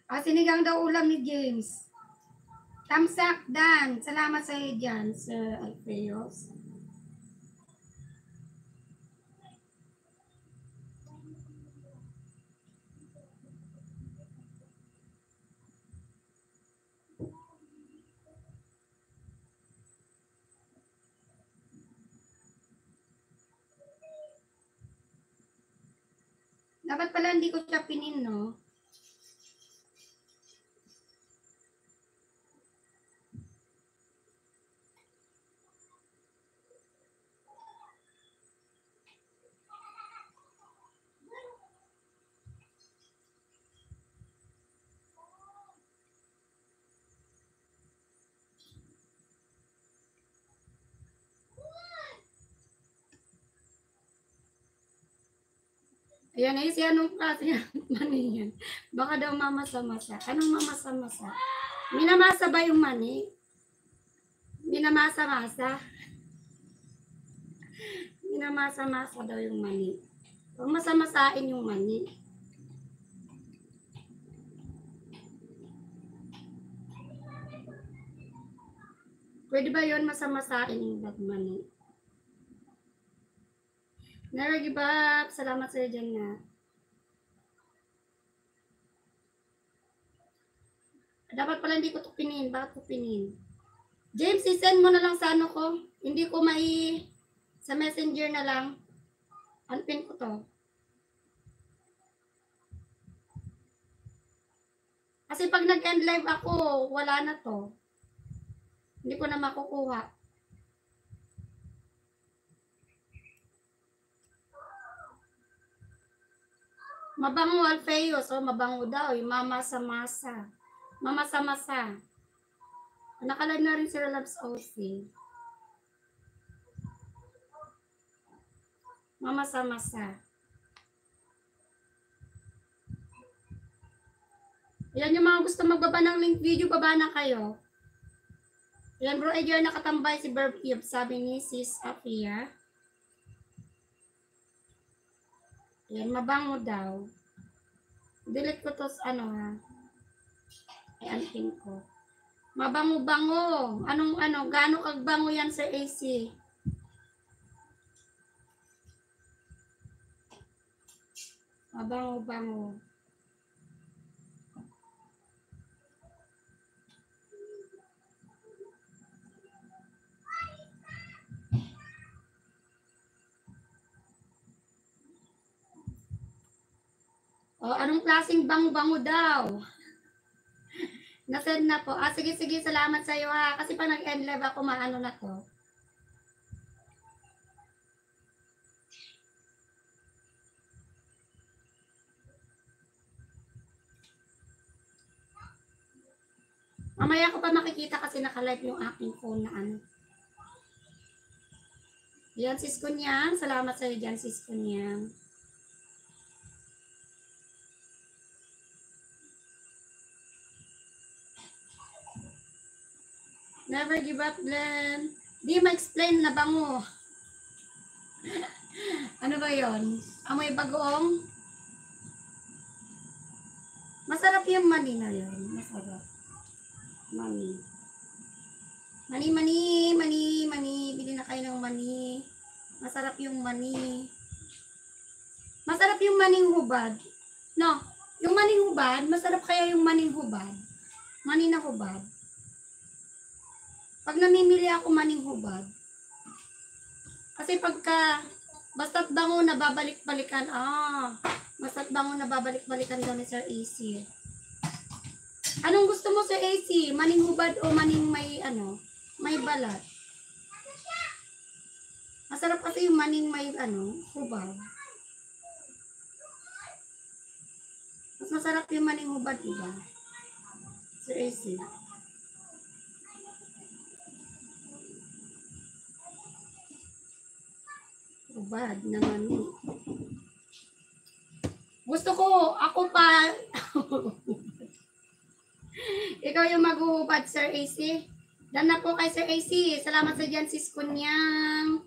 Sinigang daw ulam ni James. Thumbs up, Dan. Salamat sa iyo dyan, Sir Alfeos. Dapat pala hindi ko siya pinin, no? Ayan eh, si anong klase mani yan? Baka daw mamasa-masa. Anong mamasa-masa? Minamasa ba yung mani? Minamasa-masa? Minamasa-masa daw yung mani. Huwag masamasain yung mani. Pwede ba yun masamasain yung mani? Never give up. Salamat sa iyo dyan na. Dapat pala hindi ko ito pinin. Bakit ko pinin? James, isend mo na lang sa ano ko. Hindi ko sa messenger na lang. Unpin ko to. Kasi pag nag-end live ako, wala na to. Hindi ko na makukuha. Mabango Alfeos, mabango daw, yung mamasa-masa. Mamasa-masa. Nakalive na rin si Loves OC. Mamasa-masa. Yan yung mga gusto magbaba ng link video, baba na kayo. Yan bro, ay nakatambay si Verb Eve, sabi ni Sis Afia. Yan, mabango daw. Delete ko to sa ano ha. Ay, anting ko. Mabango-bango. Gaano kagbango yan sa AC? Mabango-bango. Anong klaseng bango-bango daw? Nasend na po. Sige, salamat sa iyo ha. Kasi pag nag-end live ako, maano na to. Mamaya ko pa makikita kasi naka-live yung aking phone na ano. Yan, sis Kunyang. Salamat sa iyo dyan, sis Kunyang. Never give up, Glenn. Di ma-explain na bango. Ano ba yon? Amoy bagoong? Masarap yung mani na yun. Masarap. Mani. Mani. Bili na kayo ng mani. Masarap yung mani. Masarap yung maning hubad. No, yung maning hubad, masarap kaya yung maning hubad. Mani na hubad. Pag namimili ako maning hubad, kasi pagka basta't bango na babalik-balikan, basta't bango na babalik-balikan daw ni Sir AC. Anong gusto mo sa AC? Maning hubad o maning may balat? Masarap kasi yung maning may hubad. Mas masarap yung maning hubad, diba? Sir AC. Hubad na mani. Gusto ko, ako pa. Ikaw yung maghuhubad, Sir AC. Dan na po kay Sir AC. Salamat sa dyan, sis Kunyang.